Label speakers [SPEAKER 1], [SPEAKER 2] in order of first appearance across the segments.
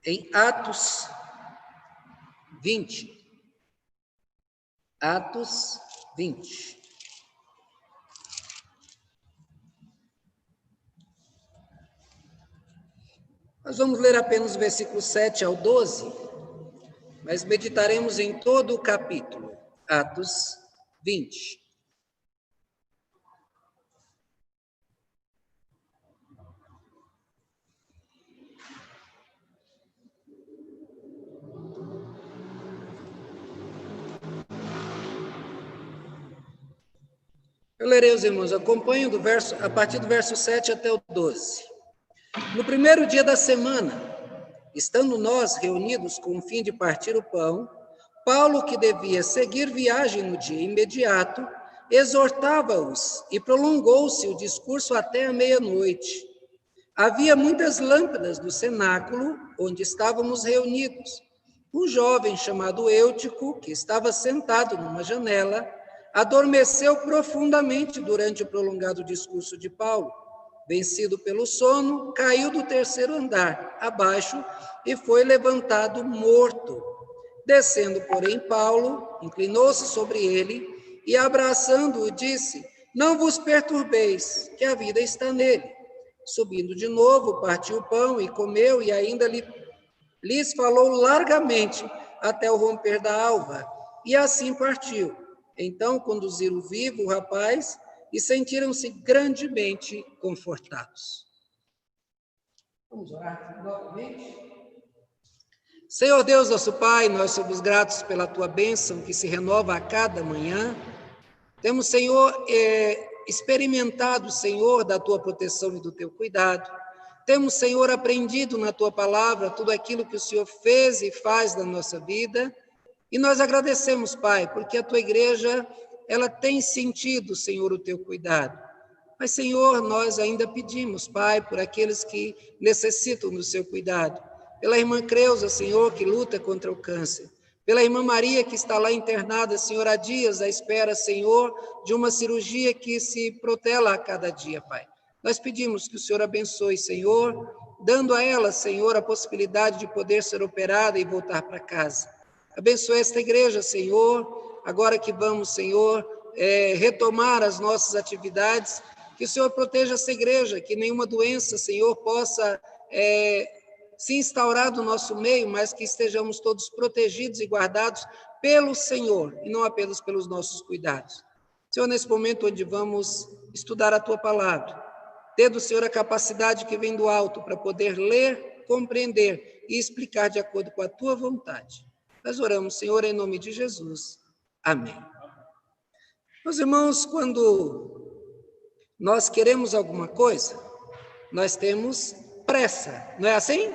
[SPEAKER 1] em Atos 20. Atos 20. Nós vamos ler apenas o versículo 7 ao 12, mas meditaremos em todo o capítulo. Atos 20. Eu lerei, os irmãos, acompanhem a partir do verso 7 até o 12. No primeiro dia da semana, estando nós reunidos com o fim de partir o pão, Paulo, que devia seguir viagem no dia imediato, exortava-os e prolongou-se o discurso até a meia-noite. Havia muitas lâmpadas do cenáculo onde estávamos reunidos. Um jovem chamado Eutico, que estava sentado numa janela, adormeceu profundamente durante o prolongado discurso de Paulo. Vencido pelo sono, caiu do terceiro andar abaixo e foi levantado morto. Descendo, porém, Paulo inclinou-se sobre ele e, abraçando-o, disse: Não vos perturbeis, que a vida está nele. Subindo de novo, partiu o pão e comeu, e ainda lhes falou largamente até o romper da alva, e assim partiu. Então conduziram vivo o rapaz e sentiram-se grandemente confortados. Vamos orar novamente? Senhor Deus, nosso Pai, nós somos gratos pela Tua bênção que se renova a cada manhã. Temos, Senhor, experimentado, Senhor, da Tua proteção e do Teu cuidado. Temos, Senhor, aprendido na Tua palavra tudo aquilo que o Senhor fez e faz na nossa vida. E nós agradecemos, Pai, porque a Tua igreja, ela tem sentido, Senhor, o Teu cuidado. Mas, Senhor, nós ainda pedimos, Pai, por aqueles que necessitam do Seu cuidado. Pela irmã Creuza, Senhor, que luta contra o câncer. Pela irmã Maria, que está lá internada, Senhor, há dias à espera, Senhor, de uma cirurgia que se protela a cada dia, Pai. Nós pedimos que o Senhor abençoe, Senhor, dando a ela, Senhor, a possibilidade de poder ser operada e voltar para casa. Abençoe esta igreja, Senhor, agora que vamos, Senhor, retomar as nossas atividades, que o Senhor proteja essa igreja, que nenhuma doença, Senhor, possa se instaurar do nosso meio, mas que estejamos todos protegidos e guardados pelo Senhor, e não apenas pelos nossos cuidados. Senhor, nesse momento onde vamos estudar a Tua palavra, dê do Senhor a capacidade que vem do alto para poder ler, compreender e explicar de acordo com a Tua vontade. Nós oramos, Senhor, em nome de Jesus. Amém. Meus irmãos, quando nós queremos alguma coisa, nós temos pressa, não é assim?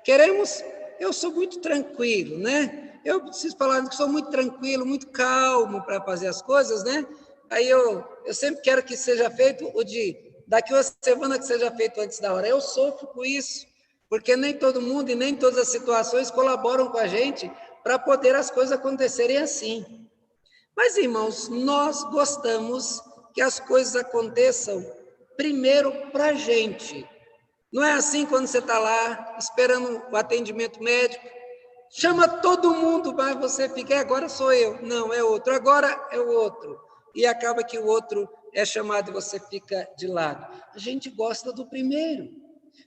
[SPEAKER 1] Queremos, eu sou muito tranquilo, né? Eu preciso falar que sou muito tranquilo, muito calmo para fazer as coisas, né? Aí eu sempre quero que seja feito daqui uma semana que seja feito antes da hora. Eu sofro com isso, porque nem todo mundo e nem todas as situações colaboram com a gente para poder as coisas acontecerem assim. Mas, irmãos, nós gostamos que as coisas aconteçam primeiro para a gente. Não é assim quando você está lá esperando o atendimento médico, chama todo mundo, mas você fica, agora sou eu. Não, é outro, agora é o outro. E acaba que o outro é chamado e você fica de lado. A gente gosta do primeiro.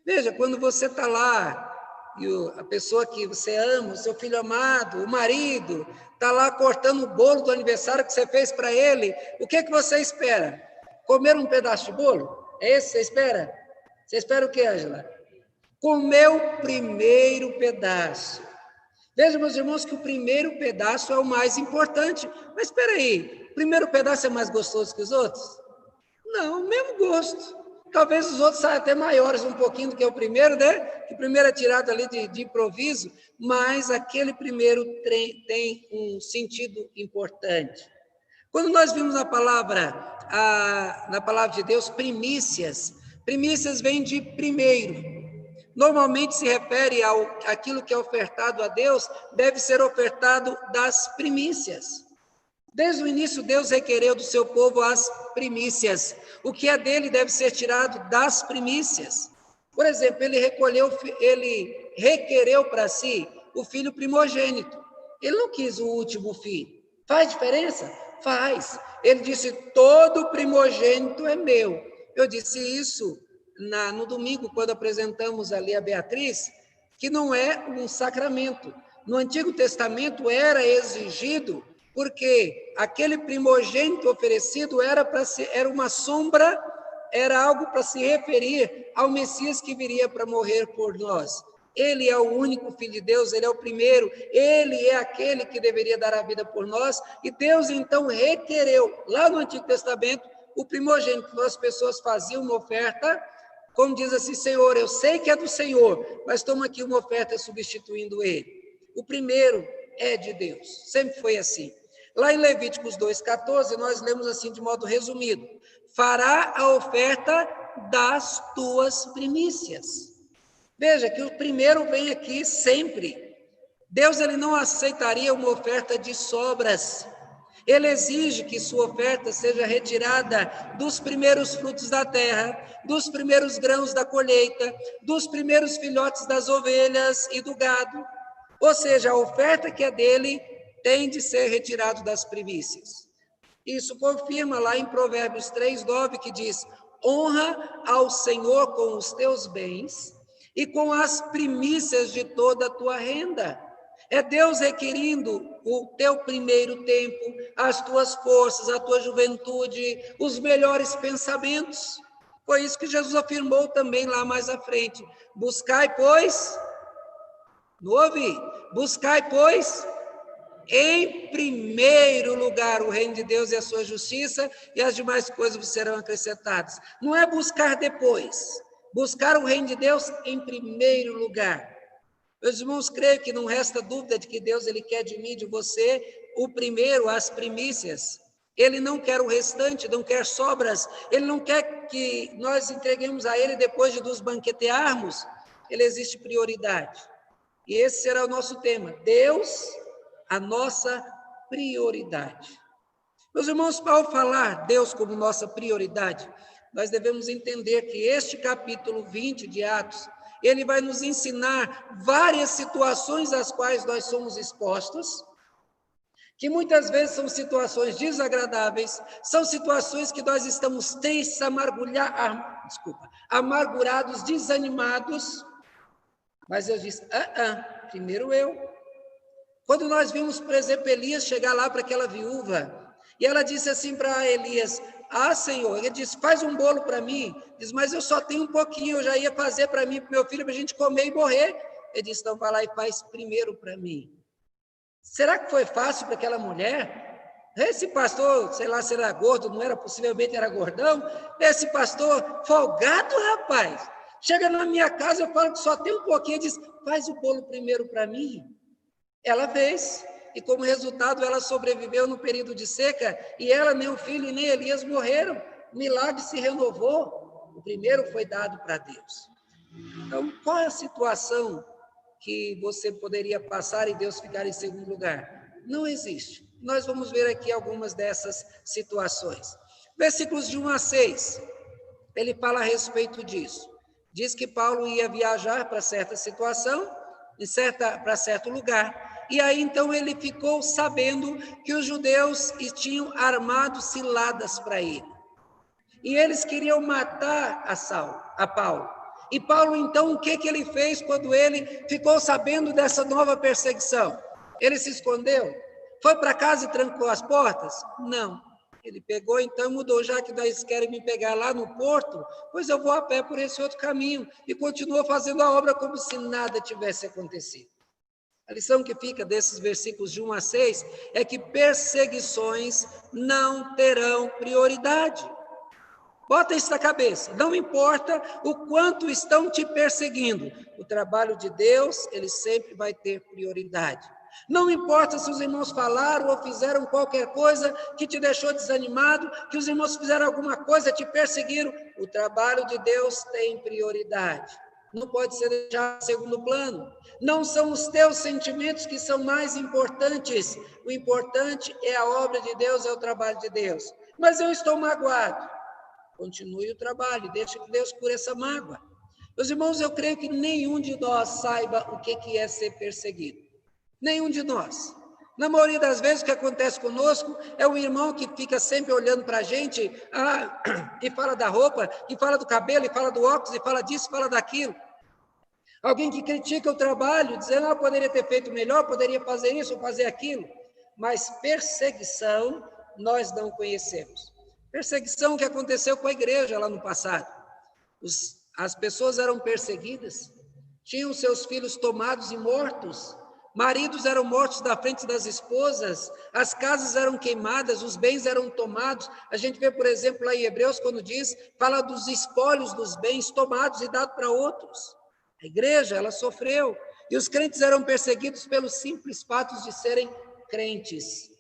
[SPEAKER 1] Veja, quando você está lá, e a pessoa que você ama, o seu filho amado, o marido, está lá cortando o bolo do aniversário que você fez para ele, o que você espera? Comer um pedaço de bolo? É esse que você espera? Você espera o quê, Ângela? Comer o primeiro pedaço. Veja, meus irmãos, que o primeiro pedaço é o mais importante. Mas espera aí, o primeiro pedaço é mais gostoso que os outros? Não, o mesmo gosto. Talvez os outros saiam até maiores um pouquinho do que o primeiro, né? Que o primeiro é tirado ali de improviso, mas aquele primeiro tem um sentido importante. Quando nós vimos na palavra de Deus, primícias vem de primeiro. Normalmente se refere àquilo que é ofertado a Deus, deve ser ofertado das primícias. Desde o início, Deus requereu do seu povo as primícias. O que é dele deve ser tirado das primícias. Por exemplo, ele requereu para si o filho primogênito. Ele não quis o último filho. Faz diferença? Faz. Ele disse, todo primogênito é meu. Eu disse isso no domingo, quando apresentamos ali a Beatriz, que não é um sacramento. No Antigo Testamento era exigido, porque aquele primogênito oferecido era uma sombra, era algo para se referir ao Messias que viria para morrer por nós. Ele é o único Filho de Deus, ele é o primeiro, ele é aquele que deveria dar a vida por nós, e Deus então requereu, lá no Antigo Testamento, o primogênito. As pessoas faziam uma oferta, como diz assim, Senhor, eu sei que é do Senhor, mas toma aqui uma oferta substituindo ele. O primeiro é de Deus, sempre foi assim. Lá em Levíticos 2,14, nós lemos assim de modo resumido, fará a oferta das tuas primícias. Veja que o primeiro vem aqui sempre. Deus ele não aceitaria uma oferta de sobras. Ele exige que sua oferta seja retirada dos primeiros frutos da terra, dos primeiros grãos da colheita, dos primeiros filhotes das ovelhas e do gado. Ou seja, a oferta que é dele tem de ser retirada das primícias. Isso confirma lá em Provérbios 3:9, que diz, honra ao Senhor com os teus bens e com as primícias de toda a tua renda. É Deus requerindo o teu primeiro tempo, as tuas forças, a tua juventude, os melhores pensamentos. Foi isso que Jesus afirmou também lá mais à frente. Buscai, pois, não ouvi? Buscai, pois, em primeiro lugar o reino de Deus e a sua justiça, e as demais coisas vos serão acrescentadas. Não é buscar depois, buscar o reino de Deus em primeiro lugar. Meus irmãos, creio que não resta dúvida de que Deus ele quer de mim, de você, o primeiro, as primícias. Ele não quer o restante, não quer sobras. Ele não quer que nós entreguemos a ele depois de nos banquetearmos. Ele existe prioridade. E esse será o nosso tema. Deus, a nossa prioridade. Meus irmãos, ao falar Deus como nossa prioridade, nós devemos entender que este capítulo 20 de Atos, ele vai nos ensinar várias situações às quais nós somos expostos, que muitas vezes são situações desagradáveis, são situações que nós estamos tristes, amargurados, desanimados, mas eu disse, primeiro eu. Quando nós vimos, por exemplo, Elias chegar lá para aquela viúva, e ela disse assim para Elias, Senhor, ele disse, faz um bolo para mim, diz, mas eu só tenho um pouquinho, eu já ia fazer para mim, para meu filho, para a gente comer e morrer. Ele disse, então vai lá e faz primeiro para mim. Será que foi fácil para aquela mulher? Esse pastor, sei lá se era gordo, não era, possivelmente era gordão, esse pastor folgado, rapaz, chega na minha casa, eu falo que só tem um pouquinho, ele diz, faz o bolo primeiro para mim. Ela fez, e como resultado ela sobreviveu no período de seca, e ela, nem o filho e nem Elias morreram, o milagre se renovou, o primeiro foi dado para Deus. Então, qual é a situação que você poderia passar e Deus ficar em segundo lugar? Não existe. Nós vamos ver aqui algumas dessas situações. Versículos de 1 a 6, ele fala a respeito disso. Diz que Paulo ia viajar para certa situação, para certo lugar, e aí então ele ficou sabendo que os judeus tinham armado ciladas para ele, e eles queriam matar a Paulo. E Paulo então, o que ele fez quando ele ficou sabendo dessa nova perseguição? Ele se escondeu? Foi para casa e trancou as portas? Não. Ele pegou, então mudou, já que eles querem me pegar lá no porto, pois eu vou a pé por esse outro caminho, e continuou fazendo a obra como se nada tivesse acontecido. A lição que fica desses versículos de 1 a 6 é que perseguições não terão prioridade. Bota isso na cabeça, não importa o quanto estão te perseguindo, o trabalho de Deus, ele sempre vai ter prioridade. Não importa se os irmãos falaram ou fizeram qualquer coisa que te deixou desanimado, que os irmãos fizeram alguma coisa, te perseguiram, o trabalho de Deus tem prioridade. Não pode ser deixado em segundo plano. Não são os teus sentimentos que são mais importantes. O importante é a obra de Deus, é o trabalho de Deus. Mas eu estou magoado. Continue o trabalho, deixe que Deus cure essa mágoa. Meus irmãos, eu creio que nenhum de nós saiba o que é ser perseguido. Nenhum de nós. Na maioria das vezes, o que acontece conosco é o irmão que fica sempre olhando para a gente e fala da roupa, e fala do cabelo, e fala do óculos, e fala disso, e fala daquilo. Alguém que critica o trabalho, dizendo, poderia ter feito melhor, poderia fazer isso ou fazer aquilo. Mas perseguição nós não conhecemos. Perseguição que aconteceu com a igreja lá no passado. As pessoas eram perseguidas, tinham seus filhos tomados e mortos, maridos eram mortos da frente das esposas, as casas eram queimadas, os bens eram tomados. A gente vê, por exemplo, lá em Hebreus, quando fala dos espólios dos bens tomados e dados para outros. A igreja, ela sofreu, e os crentes eram perseguidos pelos simples fatos de serem crentes.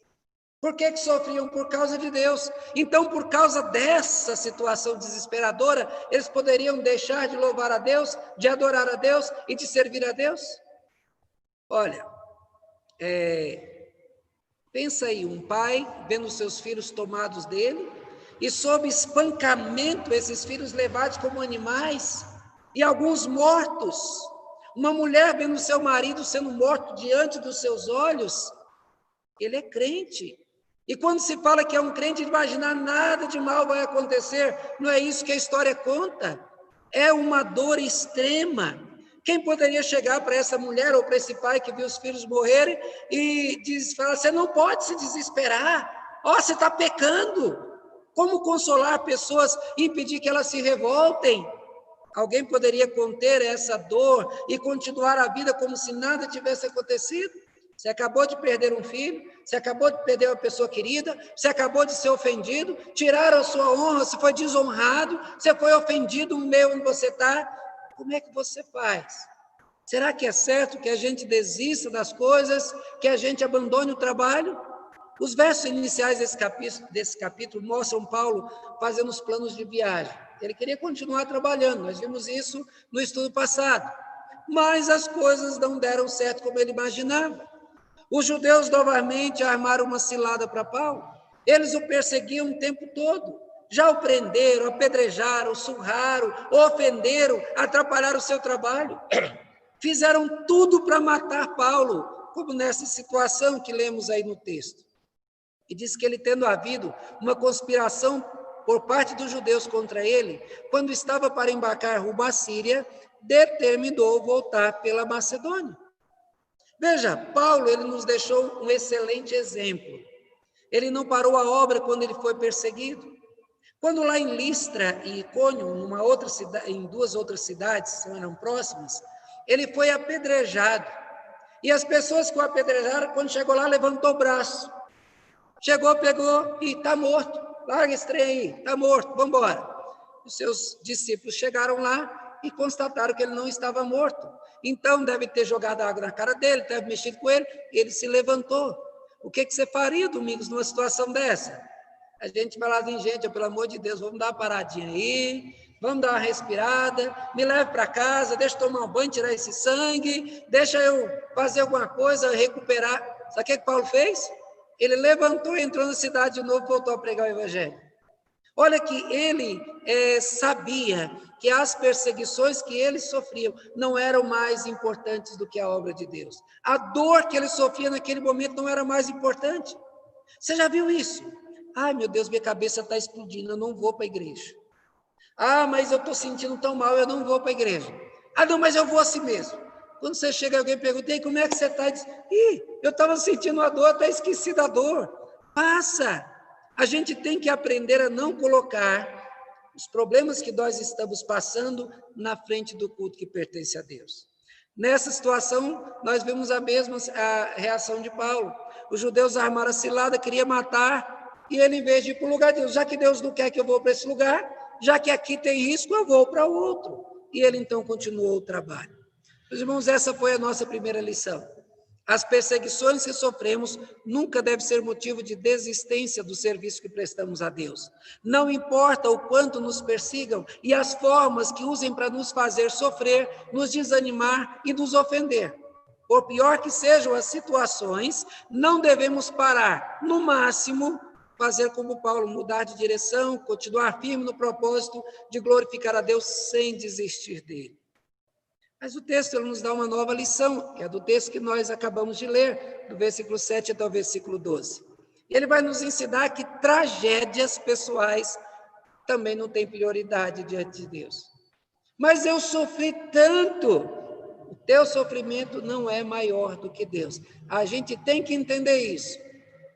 [SPEAKER 1] Por que sofriam? Por causa de Deus. Então, por causa dessa situação desesperadora, eles poderiam deixar de louvar a Deus, de adorar a Deus e de servir a Deus? Olha, pensa aí, um pai vendo seus filhos tomados dele e sob espancamento esses filhos levados como animais e alguns mortos. Uma mulher vendo seu marido sendo morto diante dos seus olhos. Ele é crente. E quando se fala que é um crente, imaginar nada de mal vai acontecer, não é isso que a história conta. É uma dor extrema. Quem poderia chegar para essa mulher ou para esse pai que viu os filhos morrerem e fala, você não pode se desesperar, você está pecando. Como consolar pessoas e impedir que elas se revoltem? Alguém poderia conter essa dor e continuar a vida como se nada tivesse acontecido? Você acabou de perder um filho, você acabou de perder uma pessoa querida, você acabou de ser ofendido, tiraram a sua honra, você foi desonrado, você foi ofendido no meio onde você está. Como é que você faz? Será que é certo que a gente desista das coisas, que a gente abandone o trabalho? Os versos iniciais desse capítulo mostram Paulo fazendo os planos de viagem. Ele queria continuar trabalhando, nós vimos isso no estudo passado. Mas as coisas não deram certo como ele imaginava. Os judeus novamente armaram uma cilada para Paulo. Eles o perseguiam o tempo todo. Já o prenderam, apedrejaram, surraram, ofenderam, atrapalharam o seu trabalho. Fizeram tudo para matar Paulo, como nessa situação que lemos aí no texto. E diz que ele, tendo havido uma conspiração por parte dos judeus contra ele, quando estava para embarcar rumo à Síria, determinou voltar pela Macedônia. Veja, Paulo, ele nos deixou um excelente exemplo. Ele não parou a obra quando ele foi perseguido. Quando lá em Listra e Icônio, em duas outras cidades, eram próximas, ele foi apedrejado. E as pessoas que o apedrejaram, quando chegou lá, levantou o braço. Chegou, pegou e está morto. Larga esse trem aí, está morto, vamos embora. Os seus discípulos chegaram lá e constataram que ele não estava morto. Então, deve ter jogado água na cara dele, deve ter mexido com ele, e ele se levantou. O que você faria, Domingos, numa situação dessa? A gente vai lá assim, gente, pelo amor de Deus, vamos dar uma paradinha aí, vamos dar uma respirada, me leve para casa, deixa eu tomar um banho, tirar esse sangue, deixa eu fazer alguma coisa, recuperar. Sabe o que Paulo fez? Ele levantou, entrou na cidade de novo e voltou a pregar o evangelho. Olha que ele sabia que as perseguições que ele sofria não eram mais importantes do que a obra de Deus. A dor que ele sofria naquele momento não era mais importante. Você já viu isso? Ai, meu Deus, minha cabeça está explodindo, eu não vou para a igreja. Mas eu estou sentindo tão mal, eu não vou para a igreja. Não, mas eu vou assim mesmo. Quando você chega, alguém pergunta, como é que você está? Diz, eu estava sentindo a dor, até esqueci da dor. Passa. A gente tem que aprender a não colocar os problemas que nós estamos passando na frente do culto que pertence a Deus. Nessa situação, nós vemos a mesma reação de Paulo. Os judeus armaram a cilada, queriam matar, e ele, em vez de ir para o lugar de Deus, já que Deus não quer que eu vou para esse lugar, já que aqui tem risco, eu vou para o outro. E ele, então, continuou o trabalho. Meus irmãos, essa foi a nossa primeira lição. As perseguições que sofremos nunca devem ser motivo de desistência do serviço que prestamos a Deus. Não importa o quanto nos persigam e as formas que usem para nos fazer sofrer, nos desanimar e nos ofender. Por pior que sejam as situações, não devemos parar. No máximo, fazer como Paulo, mudar de direção, continuar firme no propósito de glorificar a Deus sem desistir dele. Mas o texto ele nos dá uma nova lição, que é do texto que nós acabamos de ler, do versículo 7 até o versículo 12. E ele vai nos ensinar que tragédias pessoais também não têm prioridade diante de Deus. Mas eu sofri tanto, o teu sofrimento não é maior do que Deus. A gente tem que entender isso.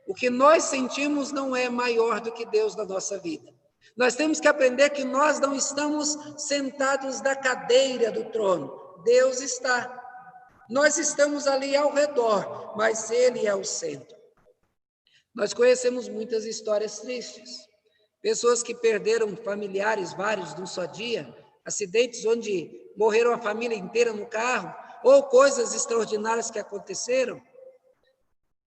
[SPEAKER 1] O que nós sentimos não é maior do que Deus na nossa vida. Nós temos que aprender que nós não estamos sentados na cadeira do trono. Deus está. Nós estamos ali ao redor, mas Ele é o centro. Nós conhecemos muitas histórias tristes. Pessoas que perderam familiares vários num só dia, acidentes onde morreram a família inteira no carro, ou coisas extraordinárias que aconteceram.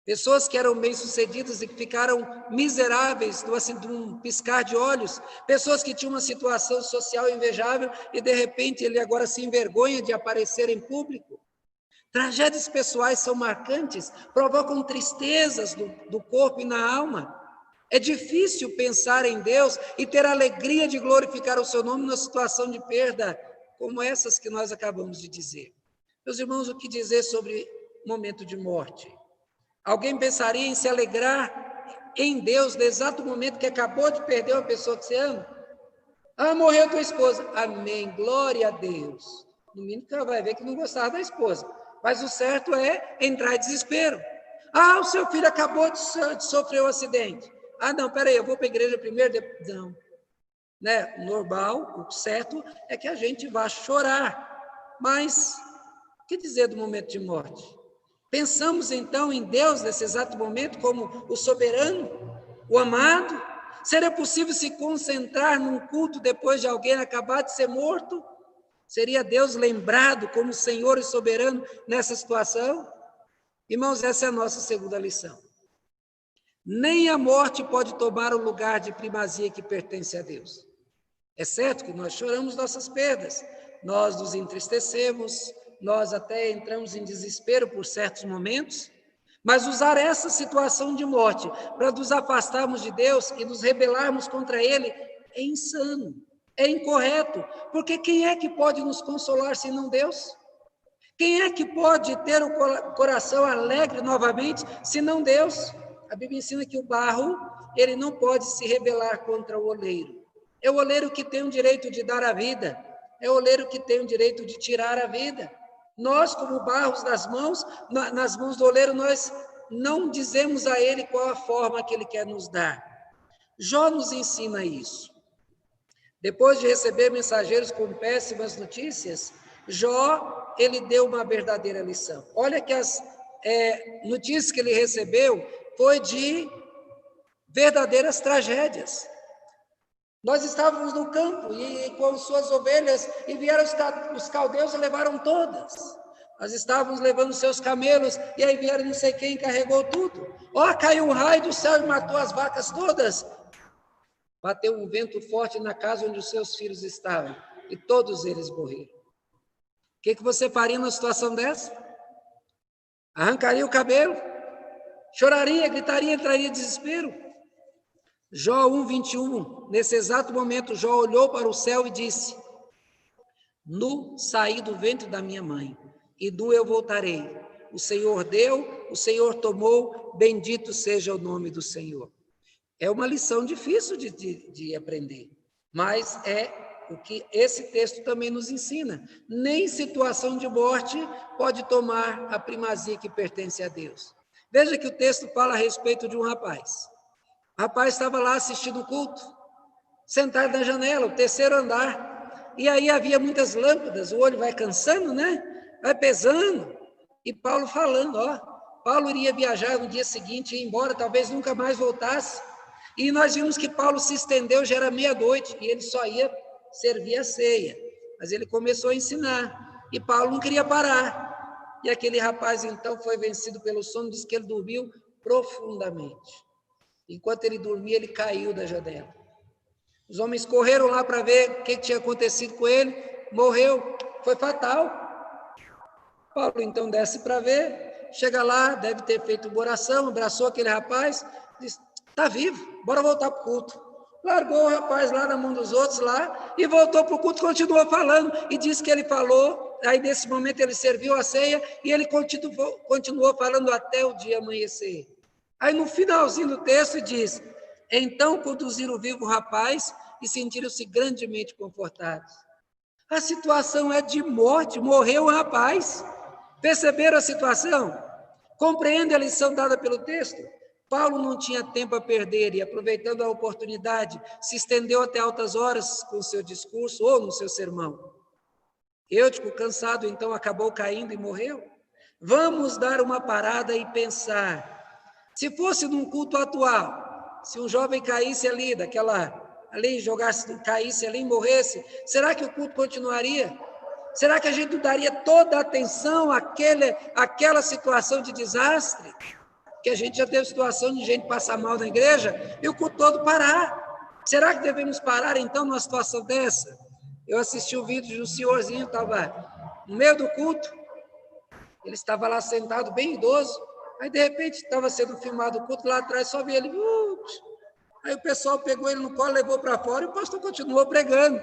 [SPEAKER 1] Pessoas que eram bem-sucedidas e que ficaram miseráveis de um piscar de olhos. Pessoas que tinham uma situação social invejável e, de repente, ele agora se envergonha de aparecer em público. Tragédias pessoais são marcantes, provocam tristezas do corpo e na alma. É difícil pensar em Deus e ter a alegria de glorificar o seu nome numa situação de perda como essas que nós acabamos de dizer. Meus irmãos, o que dizer sobre momento de morte? Alguém pensaria em se alegrar em Deus no exato momento que acabou de perder uma pessoa que você ama? Ah, morreu tua esposa. Amém, glória a Deus. No mínimo que ela vai ver que não gostava da esposa. Mas o certo é entrar em desespero. Ah, o seu filho acabou de sofrer um acidente. Ah, não, peraí, eu vou para a igreja primeiro, depois... Não. Né? O normal, o certo é que a gente vá chorar. Mas, o que dizer do momento de morte? Pensamos então em Deus nesse exato momento como o soberano, o amado? Seria possível se concentrar num culto depois de alguém acabar de ser morto? Seria Deus lembrado como Senhor e soberano nessa situação? Irmãos, essa é a nossa segunda lição. Nem a morte pode tomar o lugar de primazia que pertence a Deus. É certo que nós choramos nossas perdas, nós nos entristecemos, nós até entramos em desespero por certos momentos, mas usar essa situação de morte para nos afastarmos de Deus e nos rebelarmos contra Ele é insano, é incorreto, porque quem é que pode nos consolar se não Deus? Quem é que pode ter o coração alegre novamente se não Deus? A Bíblia ensina que o barro, ele não pode se rebelar contra o oleiro. É o oleiro que tem o direito de dar a vida, é o oleiro que tem o direito de tirar a vida. Nós, como barros nas mãos do oleiro, nós não dizemos a ele qual a forma que ele quer nos dar. Jó nos ensina isso. Depois de receber mensageiros com péssimas notícias, Jó, ele deu uma verdadeira lição. Olha que as notícias que ele recebeu foi de verdadeiras tragédias. Nós estávamos no campo e com suas ovelhas e vieram os caldeus e levaram todas. Nós estávamos levando seus camelos e aí vieram não sei quem e carregou tudo. Ó, caiu um raio do céu e matou as vacas todas. Bateu um vento forte na casa onde os seus filhos estavam e todos eles morreram. O que você faria numa situação dessa? Arrancaria o cabelo? Choraria, gritaria, entraria em desespero? Jó 1:21, nesse exato momento, Jó olhou para o céu e disse: Nu saí do ventre da minha mãe, e nu eu voltarei. O Senhor deu, o Senhor tomou, bendito seja o nome do Senhor. É uma lição difícil de aprender, mas é o que esse texto também nos ensina. Nem situação de morte pode tomar a primazia que pertence a Deus. Veja que o texto fala a respeito de um rapaz. O rapaz estava lá assistindo o culto, sentado na janela, o terceiro andar, e aí havia muitas lâmpadas, o olho vai cansando, né? Vai pesando, e Paulo falando, Paulo iria viajar no dia seguinte, ir embora, talvez nunca mais voltasse, e nós vimos que Paulo se estendeu, já era meia-noite, e ele só ia servir a ceia, mas ele começou a ensinar, e Paulo não queria parar, e aquele rapaz então foi vencido pelo sono, diz que ele dormiu profundamente. Enquanto ele dormia, ele caiu da janela. Os homens correram lá para ver o que tinha acontecido com ele. Morreu, foi fatal. Paulo então desce para ver, chega lá, deve ter feito uma oração, abraçou aquele rapaz, disse: está vivo, bora voltar para o culto. Largou o rapaz lá na mão dos outros lá e voltou para o culto, continuou falando e disse que ele falou Aí, nesse momento, ele serviu a ceia e ele continuou falando até o dia amanhecer. Aí, no finalzinho do texto, diz: então conduziram vivo o rapaz e sentiram-se grandemente confortados. A situação é de morte, morreu o rapaz. Perceberam a situação? Compreende a lição dada pelo texto? Paulo não tinha tempo a perder e, aproveitando a oportunidade, se estendeu até altas horas com o seu discurso ou no seu sermão. Eutico, cansado, então acabou caindo e morreu. Vamos dar uma parada e pensar. Se fosse num culto atual, se um jovem caísse ali, caísse ali e morresse, será que o culto continuaria? Será que a gente daria toda a atenção àquela situação de desastre? Que a gente já teve situação de gente passar mal na igreja e o culto todo parar. Será que devemos parar, então, numa situação dessa? Eu assisti um vídeo de um senhorzinho, estava no meio do culto, ele estava lá sentado, bem idoso, aí, de repente, estava sendo filmado o culto, lá atrás só vi ele, aí o pessoal pegou ele no colo, levou para fora e o pastor continuou pregando.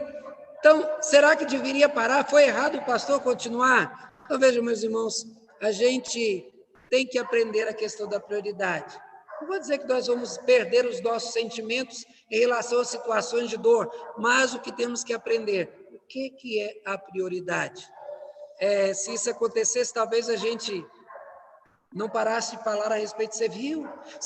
[SPEAKER 1] Então, será que deveria parar? Foi errado o pastor continuar? Então, vejam, meus irmãos, a gente tem que aprender a questão da prioridade. Não vou dizer que nós vamos perder os nossos sentimentos em relação às situações de dor, mas o que temos que aprender, o que é a prioridade? Se isso acontecesse, talvez a gente não parasse de falar a respeito. Você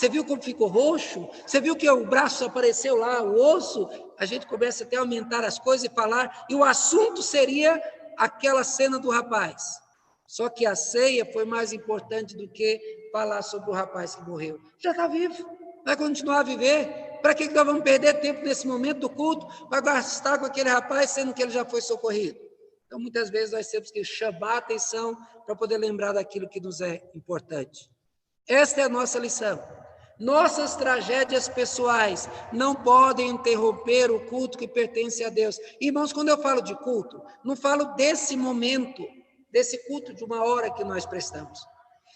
[SPEAKER 1] viu como ficou roxo? Você viu que o braço apareceu lá, o osso? A gente começa até a aumentar as coisas e falar, e o assunto seria aquela cena do rapaz. Só que a ceia foi mais importante do que falar sobre o rapaz que morreu. Já está vivo, vai continuar a viver. Para que nós vamos perder tempo nesse momento do culto para gastar com aquele rapaz, sendo que ele já foi socorrido? Então, muitas vezes, nós temos que chamar a atenção para poder lembrar daquilo que nos é importante. Esta é a nossa lição. Nossas tragédias pessoais não podem interromper o culto que pertence a Deus. Irmãos, quando eu falo de culto, não falo desse momento, desse culto de uma hora que nós prestamos.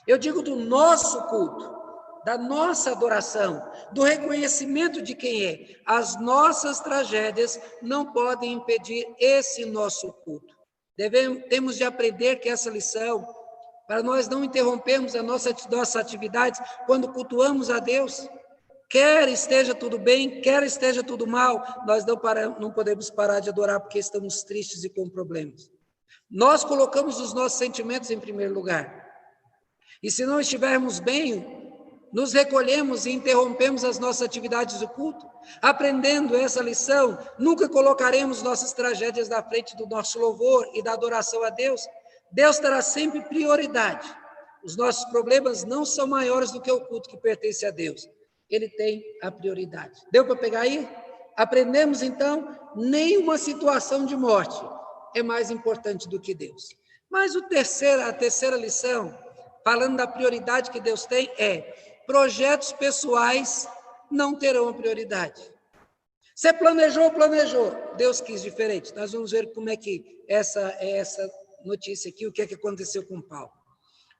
[SPEAKER 1] Eu digo do nosso culto, da nossa adoração, do reconhecimento de quem é. As nossas tragédias não podem impedir esse nosso culto. Temos de aprender que essa lição, para nós não interrompermos a nossas atividades quando cultuamos a Deus, quer esteja tudo bem, quer esteja tudo mal, nós não podemos parar de adorar porque estamos tristes e com problemas. Nós colocamos os nossos sentimentos em primeiro lugar. E se não estivermos bem, nos recolhemos e interrompemos as nossas atividades do culto. Aprendendo essa lição, nunca colocaremos nossas tragédias na frente do nosso louvor e da adoração a Deus. Deus terá sempre prioridade. Os nossos problemas não são maiores do que o culto que pertence a Deus. Ele tem a prioridade. Deu para pegar aí? Aprendemos, então, nenhuma situação de morte é mais importante do que Deus. Mas a terceira lição, falando da prioridade que Deus tem, projetos pessoais não terão a prioridade. Você planejou, Deus quis diferente. Nós vamos ver como é que essa notícia aqui, o que é que aconteceu com Paulo.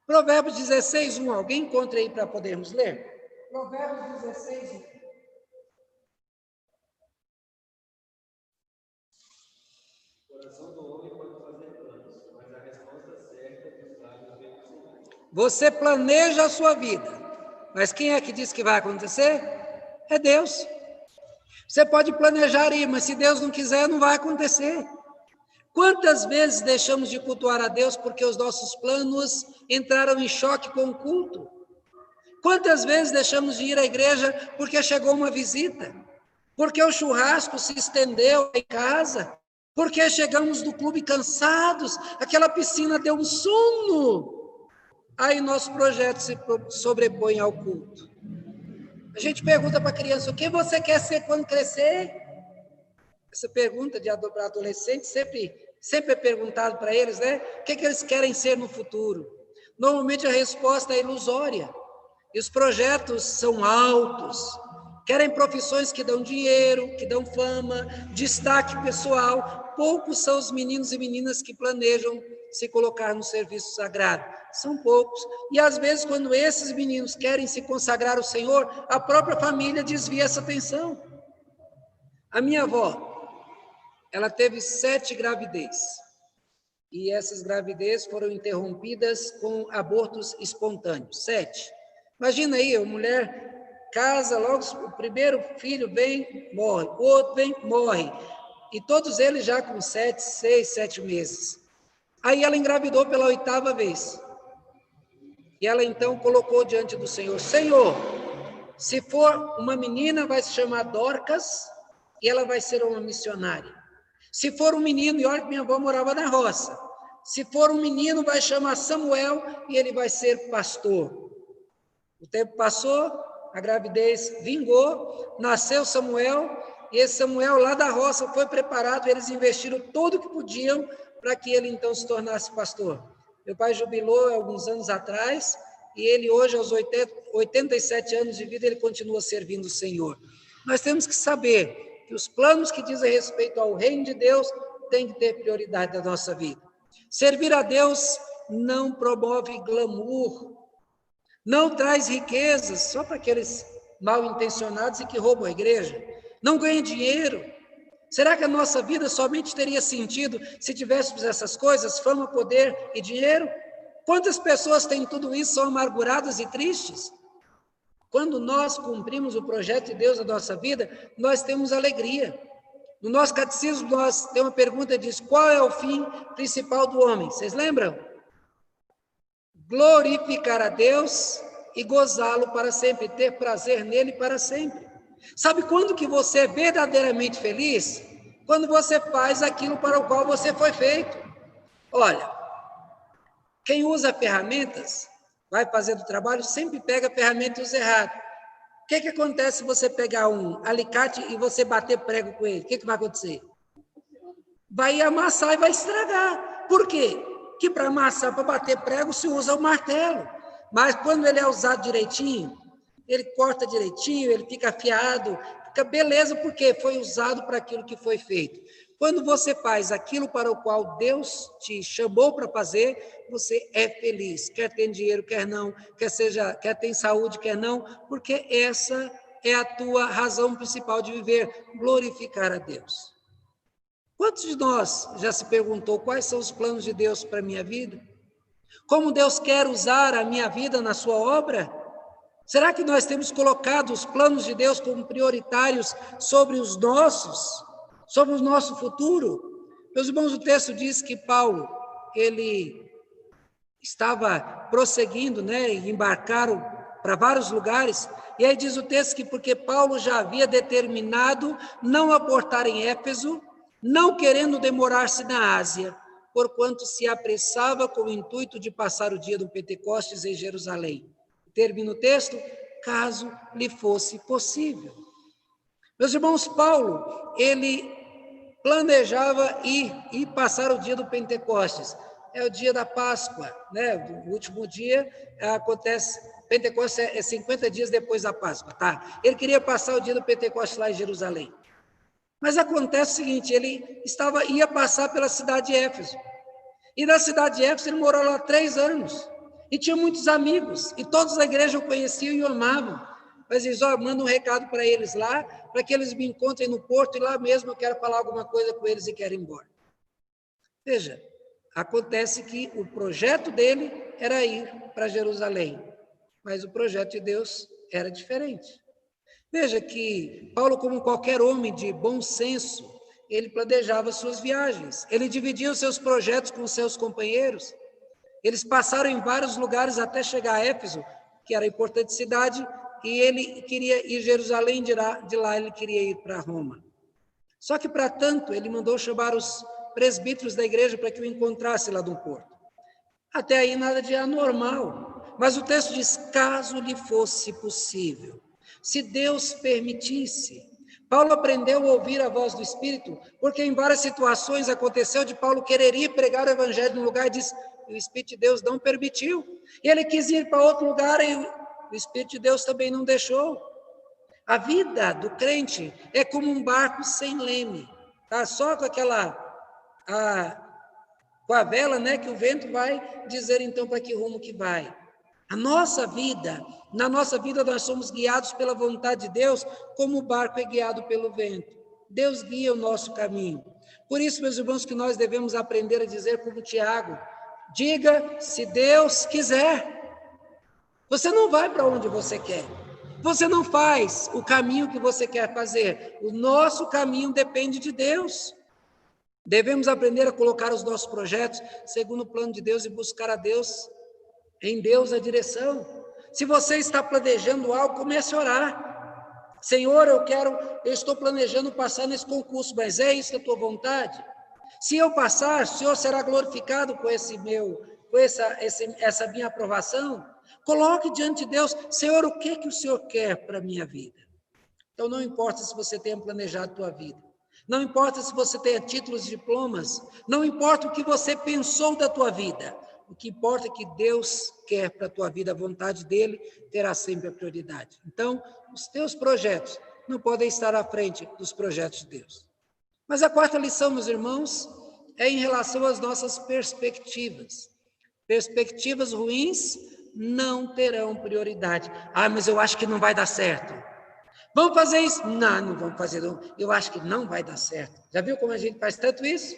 [SPEAKER 1] Provérbios 16, 1. Alguém encontra aí para podermos ler? Provérbios 16, 1. O coração do homem pode fazer planos, mas a resposta certa dos lábios vem do Senhor. Você planeja a sua vida, mas quem é que diz que vai acontecer? É Deus. Você pode planejar aí, mas se Deus não quiser, não vai acontecer. Quantas vezes deixamos de cultuar a Deus porque os nossos planos entraram em choque com o culto? Quantas vezes deixamos de ir à igreja porque chegou uma visita? Porque o churrasco se estendeu em casa? Porque chegamos do clube cansados? Aquela piscina deu um sono? Aí nosso projeto se sobrepõe ao culto. A gente pergunta para a criança, o que você quer ser quando crescer? Essa pergunta para adolescentes sempre é perguntado para eles, né? O que eles querem ser no futuro? Normalmente a resposta é ilusória. E os projetos são altos. Querem profissões que dão dinheiro, que dão fama, destaque pessoal. Poucos são os meninos e meninas que planejam se colocar no serviço sagrado. São poucos. E às vezes, quando esses meninos querem se consagrar ao Senhor, a própria família desvia essa atenção. A minha avó, ela teve 7 gravidez. e essas gravidezes foram interrompidas com abortos espontâneos. 7. Imagina aí, a mulher casa, logo o primeiro filho vem, morre, o outro vem, morre, e todos eles já com 6, 7 meses. Aí ela engravidou pela 8ª vez. E ela então colocou diante do Senhor: Senhor, se for uma menina, vai se chamar Dorcas, e ela vai ser uma missionária. Se for um menino, e olha que minha avó morava na roça, se for um menino, vai chamar Samuel, e ele vai ser pastor. O tempo passou, a gravidez vingou, nasceu Samuel, e esse Samuel lá da roça foi preparado, eles investiram tudo que podiam para que ele então se tornasse pastor. Meu pai jubilou alguns anos atrás, e ele hoje, aos 87 anos de vida, ele continua servindo o Senhor. Nós temos que saber que os planos que dizem respeito ao reino de Deus têm que ter prioridade na nossa vida. Servir a Deus não promove glamour, não traz riquezas só para aqueles mal intencionados e que roubam a igreja, não ganha dinheiro. Será que a nossa vida somente teria sentido se tivéssemos essas coisas, fama, poder e dinheiro? Quantas pessoas têm tudo isso, são amarguradas e tristes? Quando nós cumprimos o projeto de Deus na nossa vida, nós temos alegria. No nosso catecismo, nós temos uma pergunta que diz: qual é o fim principal do homem? Vocês lembram? Glorificar a Deus e gozá-lo para sempre, ter prazer nele para sempre. Sabe quando que você é verdadeiramente feliz? Quando você faz aquilo para o qual você foi feito. Olha, quem usa ferramentas, vai fazer do trabalho, sempre pega a ferramenta e usa errado. O que acontece se você pegar um alicate e você bater prego com ele? O que vai acontecer? Vai amassar e vai estragar. Por quê? Que para amassar, para bater prego, se usa o martelo. Mas quando ele é usado direitinho, ele corta direitinho, ele fica afiado, fica beleza, porque foi usado para aquilo que foi feito. Quando você faz aquilo para o qual Deus te chamou para fazer, você é feliz, quer ter dinheiro, quer não, quer ter saúde, quer não, porque essa é a tua razão principal de viver, glorificar a Deus. Quantos de nós já se perguntou quais são os planos de Deus para a minha vida? Como Deus quer usar a minha vida na sua obra? Será que nós temos colocado os planos de Deus como prioritários sobre os nossos, sobre o nosso futuro? Meus irmãos, o texto diz que Paulo, ele estava prosseguindo, e embarcaram para vários lugares, e aí diz o texto que porque Paulo já havia determinado não aportar em Éfeso, não querendo demorar-se na Ásia, porquanto se apressava com o intuito de passar o dia do Pentecostes em Jerusalém. Termina o texto, caso lhe fosse possível. Meus irmãos, Paulo, ele planejava ir passar o dia do Pentecostes. É o dia da Páscoa, O último dia acontece, Pentecostes é 50 dias depois da Páscoa, tá? Ele queria passar o dia do Pentecostes lá em Jerusalém. Mas acontece o seguinte, ele ia passar pela cidade de Éfeso. E na cidade de Éfeso ele morou lá 3 anos. E tinha muitos amigos, e todos da igreja o conheciam e o amavam. Mas eles, manda um recado para eles lá, para que eles me encontrem no porto, e lá mesmo eu quero falar alguma coisa com eles e quero ir embora. Veja, acontece que o projeto dele era ir para Jerusalém, mas o projeto de Deus era diferente. Veja que Paulo, como qualquer homem de bom senso, ele planejava suas viagens, ele dividia os seus projetos com os seus companheiros. Eles passaram em vários lugares até chegar a Éfeso, que era a importante cidade, e ele queria ir a Jerusalém, de lá ele queria ir para Roma. Só que, para tanto, ele mandou chamar os presbíteros da igreja para que o encontrasse lá no porto. Até aí nada de anormal, mas o texto diz, caso lhe fosse possível, se Deus permitisse. Paulo aprendeu a ouvir a voz do Espírito, porque em várias situações aconteceu de Paulo querer ir pregar o evangelho num lugar e disse, o Espírito de Deus não permitiu. E ele quis ir para outro lugar e o Espírito de Deus também não deixou. A vida do crente é como um barco sem leme, tá? Só com com a vela, que o vento vai dizer então para que rumo que vai. Na nossa vida nós somos guiados pela vontade de Deus, como o barco é guiado pelo vento. Deus guia o nosso caminho. Por isso, meus irmãos, que nós devemos aprender a dizer como Tiago: diga se Deus quiser. Você não vai para onde você quer. Você não faz o caminho que você quer fazer. O nosso caminho depende de Deus. Devemos aprender a colocar os nossos projetos segundo o plano de Deus e buscar a Deus, em Deus a direção. Se você está planejando algo, comece a orar. Senhor, eu estou planejando passar nesse concurso, mas é isso a tua vontade? Se eu passar, o Senhor será glorificado com essa minha aprovação? Coloque diante de Deus: Senhor, o que o Senhor quer para a minha vida? Então, não importa se você tenha planejado a tua vida, não importa se você tenha títulos e diplomas, não importa o que você pensou da tua vida, o que importa é que Deus quer para a tua vida, a vontade dele terá sempre a prioridade. Então, os teus projetos não podem estar à frente dos projetos de Deus. Mas a quarta lição, meus irmãos, é em relação às nossas perspectivas. Perspectivas ruins não terão prioridade. Ah, mas eu acho que não vai dar certo. Vamos fazer isso? Não, não vamos fazer. Não. Eu acho que não vai dar certo. Já viu como a gente faz tanto isso?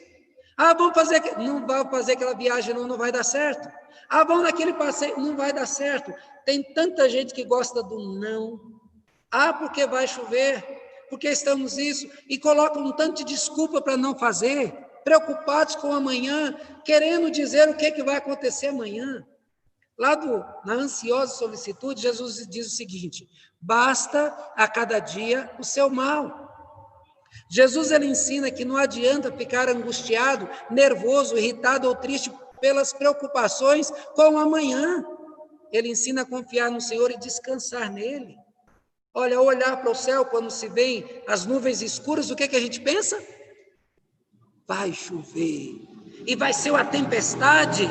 [SPEAKER 1] Ah, vamos fazer, não vamos fazer aquela viagem, não vai dar certo. Ah, vamos naquele passeio, não vai dar certo. Tem tanta gente que gosta do não. Ah, porque vai chover, porque estamos isso, e colocam um tanto de desculpa para não fazer, preocupados com amanhã, querendo dizer o que vai acontecer amanhã. Lá na ansiosa solicitude, Jesus diz o seguinte: basta a cada dia o seu mal. Jesus, ele ensina que não adianta ficar angustiado, nervoso, irritado ou triste pelas preocupações com o amanhã. Ele ensina a confiar no Senhor e descansar nele. Olha, olhar para o céu quando se vê as nuvens escuras, o que a gente pensa? Vai chover, e vai ser uma tempestade,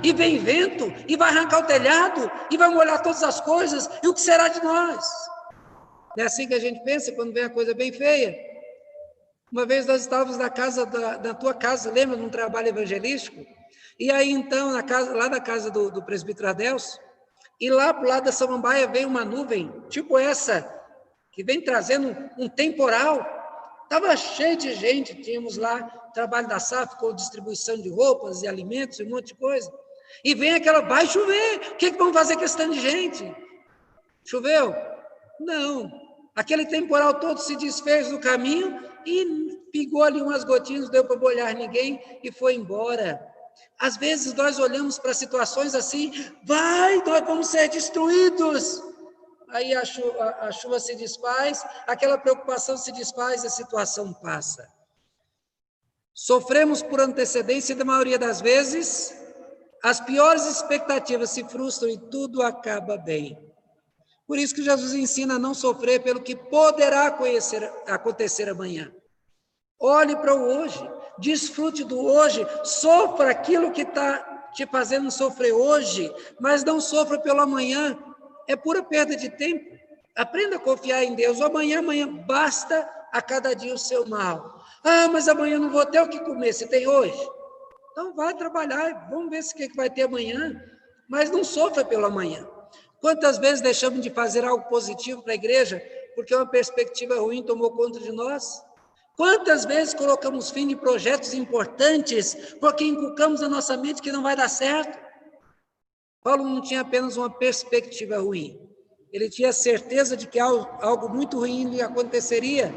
[SPEAKER 1] e vem vento, e vai arrancar o telhado, e vai molhar todas as coisas, e o que será de nós? Não é assim que a gente pensa quando vem a coisa bem feia? Uma vez nós estávamos na tua casa, lembra, num trabalho evangelístico? E aí então, lá na casa do presbítero Adelso, e lá para o lado da Samambaia veio uma nuvem, tipo essa, que vem trazendo um temporal. Estava cheio de gente, tínhamos lá trabalho da SAF com distribuição de roupas e alimentos e um monte de coisa. E vem aquela, vai chover, o que vão fazer questão de gente? Choveu? Não. Aquele temporal todo se desfez do caminho e pingou ali umas gotinhas, não deu para molhar ninguém e foi embora. Às vezes nós olhamos para situações assim, nós vamos ser destruídos. Aí a chuva se desfaz, aquela preocupação se desfaz, a situação passa. Sofremos por antecedência e, da maioria das vezes, as piores expectativas se frustram e tudo acaba bem. Por isso que Jesus ensina a não sofrer pelo que poderá acontecer amanhã. Olhe para o hoje, desfrute do hoje, sofra aquilo que está te fazendo sofrer hoje, mas não sofra pelo amanhã. É pura perda de tempo. Aprenda a confiar em Deus. Amanhã, basta a cada dia o seu mal. Ah, mas amanhã não vou ter o que comer, você tem hoje? Então vai trabalhar, vamos ver o que vai ter amanhã, mas não sofra pelo amanhã. Quantas vezes deixamos de fazer algo positivo para a igreja porque uma perspectiva ruim tomou conta de nós? Quantas vezes colocamos fim em projetos importantes porque inculcamos na nossa mente que não vai dar certo? Paulo não tinha apenas uma perspectiva ruim, ele tinha certeza de que algo muito ruim lhe aconteceria.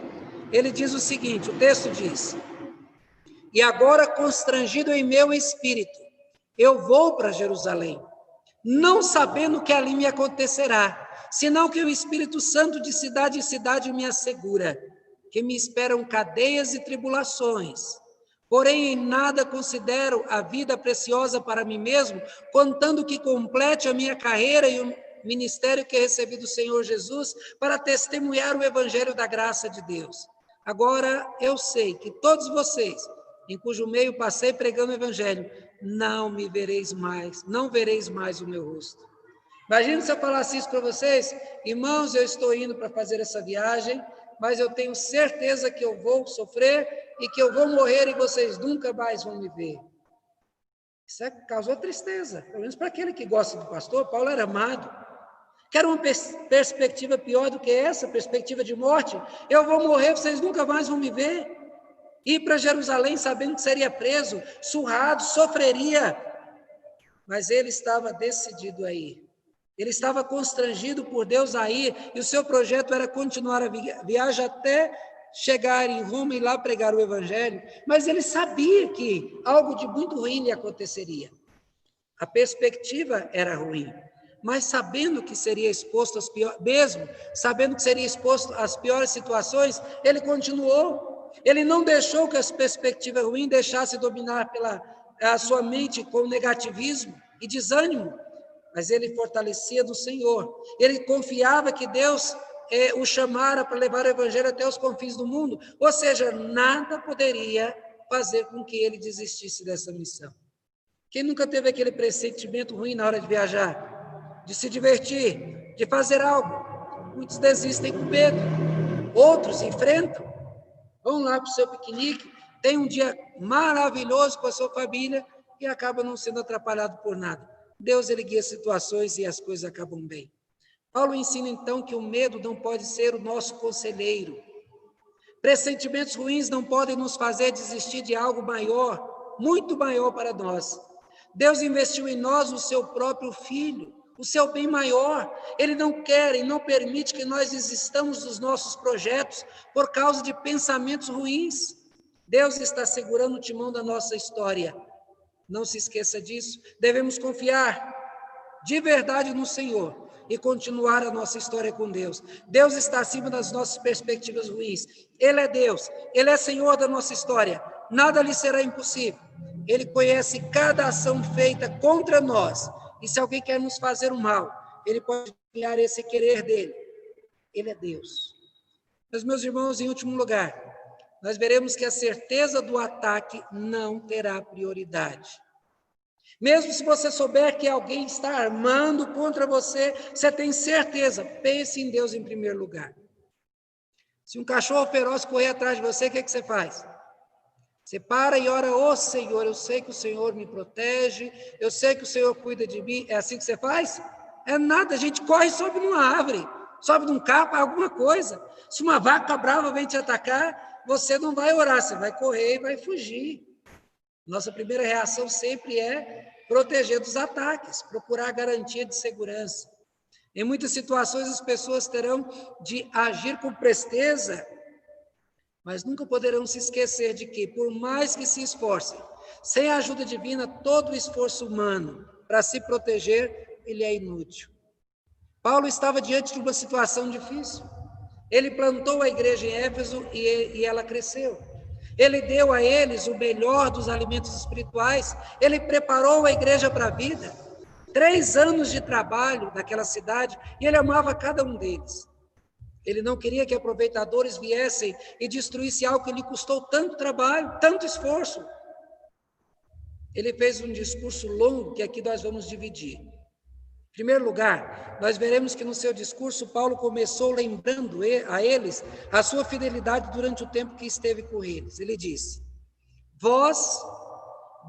[SPEAKER 1] Ele diz o seguinte, o texto diz: e agora, constrangido em meu espírito, eu vou para Jerusalém, não sabendo o que ali me acontecerá, senão que o Espírito Santo de cidade em cidade me assegura que me esperam cadeias e tribulações. Porém, em nada considero a vida preciosa para mim mesmo, contando que complete a minha carreira e o ministério que recebi do Senhor Jesus para testemunhar o evangelho da graça de Deus. Agora, eu sei que todos vocês, em cujo meio passei pregando o evangelho, não vereis mais o meu rosto. Imagina se eu falasse isso para vocês: irmãos, eu estou indo para fazer essa viagem, mas eu tenho certeza que eu vou sofrer e que eu vou morrer e vocês nunca mais vão me ver. Isso causou tristeza, pelo menos para aquele que gosta do pastor. Paulo era amado. Quer uma perspectiva pior do que essa, perspectiva de morte? Eu vou morrer, vocês nunca mais vão me ver. ir para Jerusalém sabendo que seria preso, surrado, sofreria. Mas ele estava decidido a ir. Ele estava constrangido por Deus a ir, e o seu projeto era continuar a viagem até chegar em Roma e lá pregar o evangelho. Mas ele sabia que algo de muito ruim lhe aconteceria. A perspectiva era ruim, mas sabendo que seria exposto às piores, mesmo sabendo que seria exposto às piores situações, ele continuou. Ele não deixou que as perspectivas ruins deixassem dominar a sua mente com negativismo e desânimo, mas ele fortalecia no Senhor. Ele confiava que Deus o chamara para levar o evangelho até os confins do mundo, ou seja, nada poderia fazer com que ele desistisse dessa missão. Quem nunca teve aquele pressentimento ruim na hora de viajar, de se divertir, de fazer algo? Muitos desistem com medo, outros enfrentam, vão lá para o seu piquenique, tem um dia maravilhoso com a sua família e acaba não sendo atrapalhado por nada. Deus, ele guia situações e as coisas acabam bem. Paulo ensina então que o medo não pode ser o nosso conselheiro. Pressentimentos ruins não podem nos fazer desistir de algo maior, muito maior para nós. Deus investiu em nós o seu próprio Filho, o seu bem maior. Ele não quer e não permite que nós desistamos dos nossos projetos por causa de pensamentos ruins. Deus está segurando o timão da nossa história. Não se esqueça disso. Devemos confiar de verdade no Senhor e continuar a nossa história com Deus. Deus está acima das nossas perspectivas ruins. Ele é Deus, Ele é Senhor da nossa história. Nada lhe será impossível. Ele conhece cada ação feita contra nós. E se alguém quer nos fazer o mal, ele pode criar esse querer dele. Ele é Deus. Mas, meus irmãos, em último lugar, nós veremos que a certeza do ataque não terá prioridade. Mesmo se você souber que alguém está armando contra você, você tem certeza, pense em Deus em primeiro lugar. Se um cachorro feroz correr atrás de você, o que você faz? Você para e ora, ô Senhor, eu sei que o Senhor me protege, eu sei que o Senhor cuida de mim. É assim que você faz? É nada, a gente corre e sobe numa árvore, sobe num carro, alguma coisa. Se uma vaca brava vem te atacar, você não vai orar, você vai correr e vai fugir. Nossa primeira reação sempre é proteger dos ataques, procurar garantia de segurança. Em muitas situações as pessoas terão de agir com presteza, mas nunca poderão se esquecer de que, por mais que se esforcem, sem a ajuda divina, todo o esforço humano para se proteger, ele é inútil. Paulo estava diante de uma situação difícil. Ele plantou a igreja em Éfeso e ela cresceu. Ele deu a eles o melhor dos alimentos espirituais. Ele preparou a igreja para a vida. 3 anos de trabalho naquela cidade e ele amava cada um deles. Ele não queria que aproveitadores viessem e destruíssem algo que lhe custou tanto trabalho, tanto esforço. Ele fez um discurso longo que aqui nós vamos dividir. Em primeiro lugar, nós veremos que no seu discurso, Paulo começou lembrando a eles a sua fidelidade durante o tempo que esteve com eles. Ele disse: vós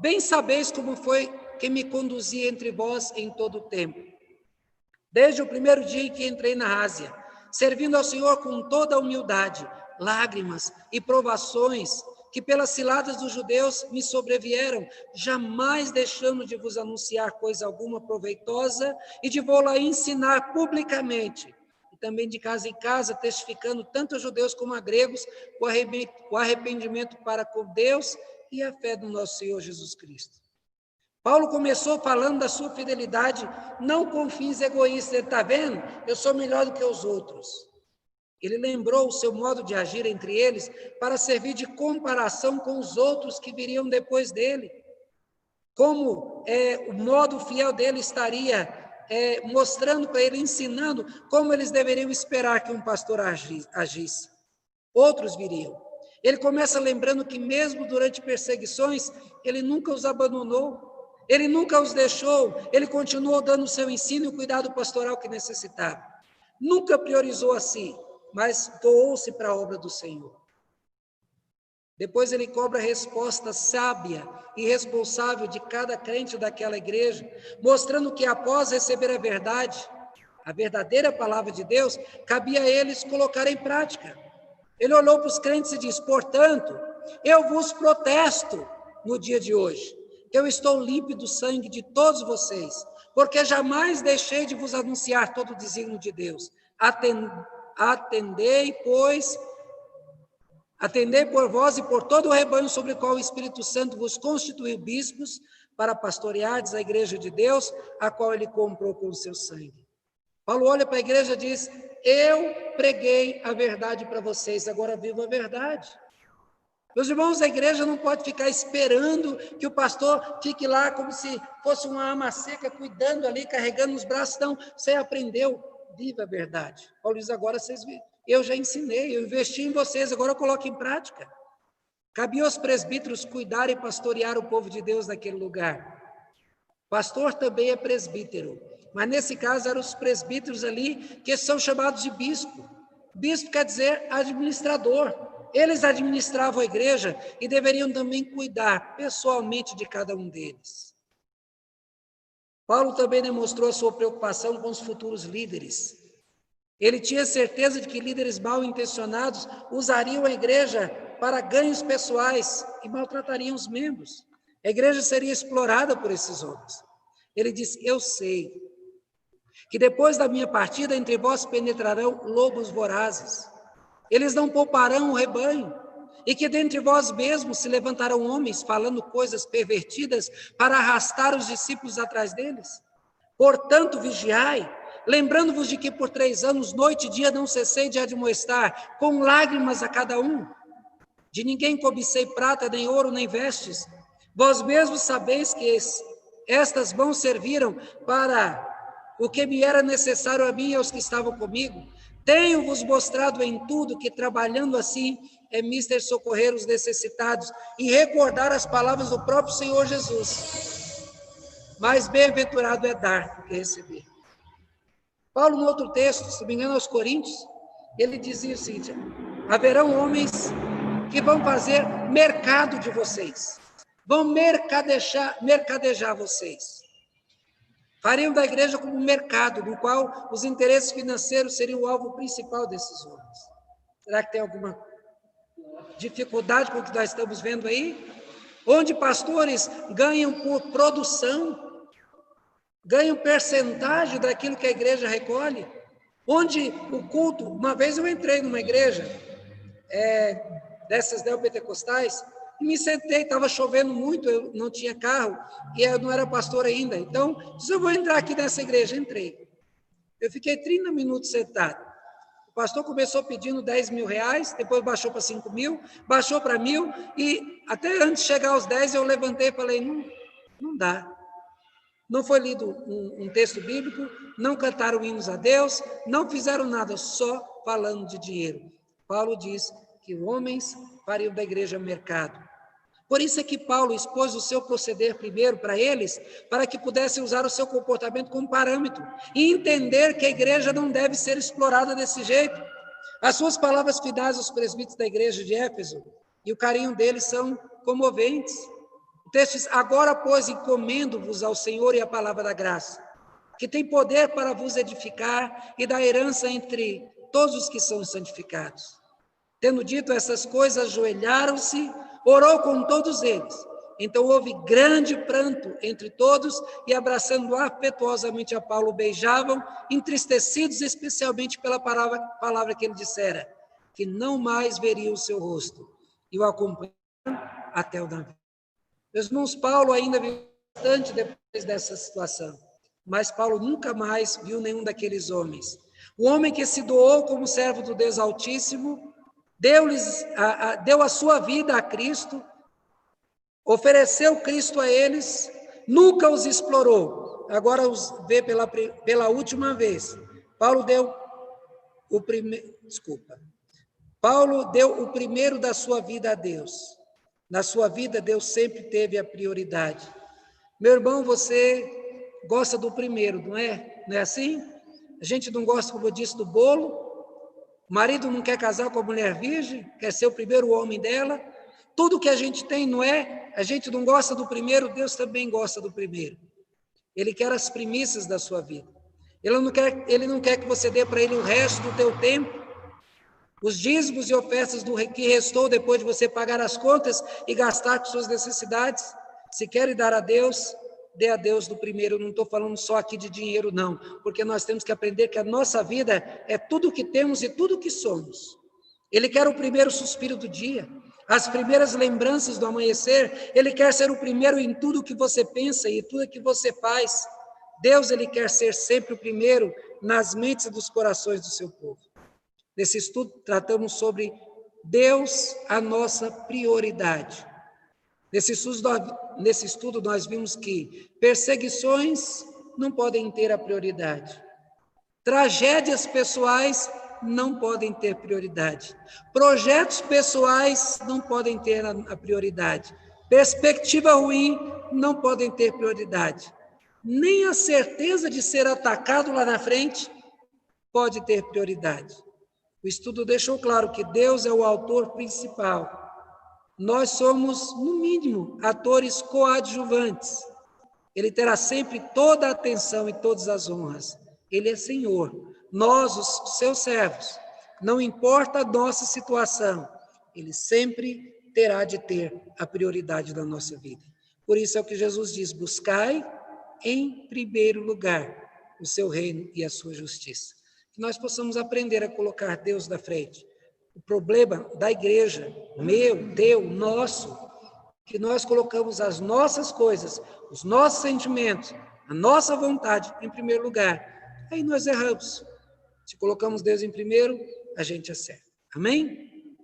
[SPEAKER 1] bem sabeis como foi que me conduzi entre vós em todo o tempo, desde o primeiro dia em que entrei na Ásia, servindo ao Senhor com toda a humildade, lágrimas e provações que pelas ciladas dos judeus me sobrevieram, jamais deixando de vos anunciar coisa alguma proveitosa e de vou-la ensinar publicamente, e também de casa em casa, testificando tanto a judeus como a gregos o arrependimento para com Deus e a fé do nosso Senhor Jesus Cristo. Paulo começou falando da sua fidelidade, não com fins egoístas. Ele está vendo? Eu sou melhor do que os outros. Ele lembrou o seu modo de agir entre eles para servir de comparação com os outros que viriam depois dele. Como o modo fiel dele estaria mostrando para ele, ensinando como eles deveriam esperar que um pastor agisse. Outros viriam. Ele começa lembrando que mesmo durante perseguições, ele nunca os abandonou. Ele nunca os deixou, ele continuou dando o seu ensino e o cuidado pastoral que necessitava. Nunca priorizou a si, mas doou-se para a obra do Senhor. Depois ele cobra a resposta sábia e responsável de cada crente daquela igreja, mostrando que após receber a verdadeira palavra de Deus, cabia a eles colocar em prática. Ele olhou para os crentes e disse: portanto, eu vos protesto no dia de hoje, que eu estou limpo do sangue de todos vocês, porque jamais deixei de vos anunciar todo o desígnio de Deus. Atendei por vós e por todo o rebanho sobre o qual o Espírito Santo vos constituiu bispos, para pastoreardes a igreja de Deus, a qual ele comprou com o seu sangue. Paulo olha para a igreja e diz: eu preguei a verdade para vocês, agora vivo a verdade. Meus irmãos, a igreja não pode ficar esperando que o pastor fique lá como se fosse uma ama seca, cuidando ali, carregando os braços. Não, você aprendeu, viva a verdade. Paulo diz: agora eu já ensinei, eu investi em vocês, agora eu coloco em prática. Cabia aos presbíteros cuidar e pastorear o povo de Deus naquele lugar. Pastor também é presbítero, mas nesse caso eram os presbíteros ali que são chamados de bispo. Bispo quer dizer administrador. Eles administravam a igreja e deveriam também cuidar pessoalmente de cada um deles. Paulo também demonstrou a sua preocupação com os futuros líderes. Ele tinha certeza de que líderes mal intencionados usariam a igreja para ganhos pessoais e maltratariam os membros. A igreja seria explorada por esses homens. Ele disse: eu sei que depois da minha partida entre vós penetrarão lobos vorazes. Eles não pouparão o rebanho, e que dentre vós mesmos se levantarão homens falando coisas pervertidas para arrastar os discípulos atrás deles. Portanto, vigiai, lembrando-vos de que por 3 anos, noite e dia, não cessei de admoestar, com lágrimas a cada um. De ninguém cobicei prata, nem ouro, nem vestes. Vós mesmos sabeis que estas mãos serviram para o que me era necessário a mim e aos que estavam comigo. Tenho-vos mostrado em tudo que, trabalhando assim, é mister socorrer os necessitados e recordar as palavras do próprio Senhor Jesus. Mais bem-aventurado é dar do que receber. Paulo, no outro texto, se não me engano, aos Coríntios, ele dizia o seguinte: haverão homens que vão fazer mercado de vocês, vão mercadejar vocês. Fariam da igreja como um mercado, no qual os interesses financeiros seriam o alvo principal desses homens. Será que tem alguma dificuldade com o que nós estamos vendo aí? Onde pastores ganham por produção, ganham percentagem daquilo que a igreja recolhe. Onde o culto, uma vez eu entrei numa igreja, dessas neopentecostais, e me sentei, estava chovendo muito, eu não tinha carro, e eu não era pastor ainda, então, disse: eu vou entrar aqui nessa igreja. Entrei. Eu fiquei 30 minutos sentado. O pastor começou pedindo 10 mil reais, depois baixou para 5 mil, baixou para 1.000, e até antes de chegar aos 10, eu levantei e falei: não dá. Não foi lido um texto bíblico, não cantaram hinos a Deus, não fizeram nada, só falando de dinheiro. Paulo diz que homens fariam da igreja mercado. Por isso é que Paulo expôs o seu proceder primeiro para eles, para que pudessem usar o seu comportamento como parâmetro e entender que a igreja não deve ser explorada desse jeito. As suas palavras finais aos presbíteros da igreja de Éfeso e o carinho deles são comoventes. O texto diz: agora, pois, encomendo-vos ao Senhor e à palavra da graça, que tem poder para vos edificar e dar herança entre todos os que são santificados. Tendo dito essas coisas, ajoelharam-se, orou com todos eles. Então houve grande pranto entre todos, e abraçando afetuosamente a Paulo, beijavam, entristecidos especialmente pela palavra que ele dissera, que não mais veriam o seu rosto, e o acompanharam até o navio. Meus irmãos, Paulo ainda viveu bastante depois dessa situação, mas Paulo nunca mais viu nenhum daqueles homens. O homem que se doou como servo do Deus Altíssimo, deu a sua vida a Cristo, ofereceu Cristo a eles, nunca os explorou. Agora os vê pela última vez. Paulo deu o primeiro da sua vida a Deus. Na sua vida, Deus sempre teve a prioridade. Meu irmão, você gosta do primeiro, não é? Não é assim? A gente não gosta, como eu disse, do bolo. O marido não quer casar com a mulher virgem, quer ser o primeiro homem dela. Tudo que a gente tem, não é? A gente não gosta do primeiro, Deus também gosta do primeiro. Ele quer as primícias da sua vida. Ele não quer que você dê para ele o resto do teu tempo. Os dízimos e ofertas do que restou depois de você pagar as contas e gastar com suas necessidades, se quer dar a Deus, dê a Deus do primeiro. Não estou falando só aqui de dinheiro, não, porque nós temos que aprender que a nossa vida é tudo o que temos e tudo o que somos. Ele quer o primeiro suspiro do dia, as primeiras lembranças do amanhecer. Ele quer ser o primeiro em tudo que você pensa e tudo que você faz. Deus, ele quer ser sempre o primeiro nas mentes e dos corações do seu povo. Nesse estudo, tratamos sobre Deus, a nossa prioridade. Nesse estudo, nós vimos que perseguições não podem ter a prioridade. Tragédias pessoais não podem ter prioridade. Projetos pessoais não podem ter a prioridade. Perspectiva ruim não podem ter prioridade. Nem a certeza de ser atacado lá na frente pode ter prioridade. O estudo deixou claro que Deus é o autor principal. Nós somos, no mínimo, atores coadjuvantes. Ele terá sempre toda a atenção e todas as honras. Ele é Senhor. Nós, os seus servos, não importa a nossa situação, Ele sempre terá de ter a prioridade da nossa vida. Por isso é o que Jesus diz: buscai em primeiro lugar o seu reino e a sua justiça. Que nós possamos aprender a colocar Deus na frente. O problema da igreja, meu, teu, nosso, que nós colocamos as nossas coisas, os nossos sentimentos, a nossa vontade em primeiro lugar. Aí nós erramos. Se colocamos Deus em primeiro, a gente acerta. Amém?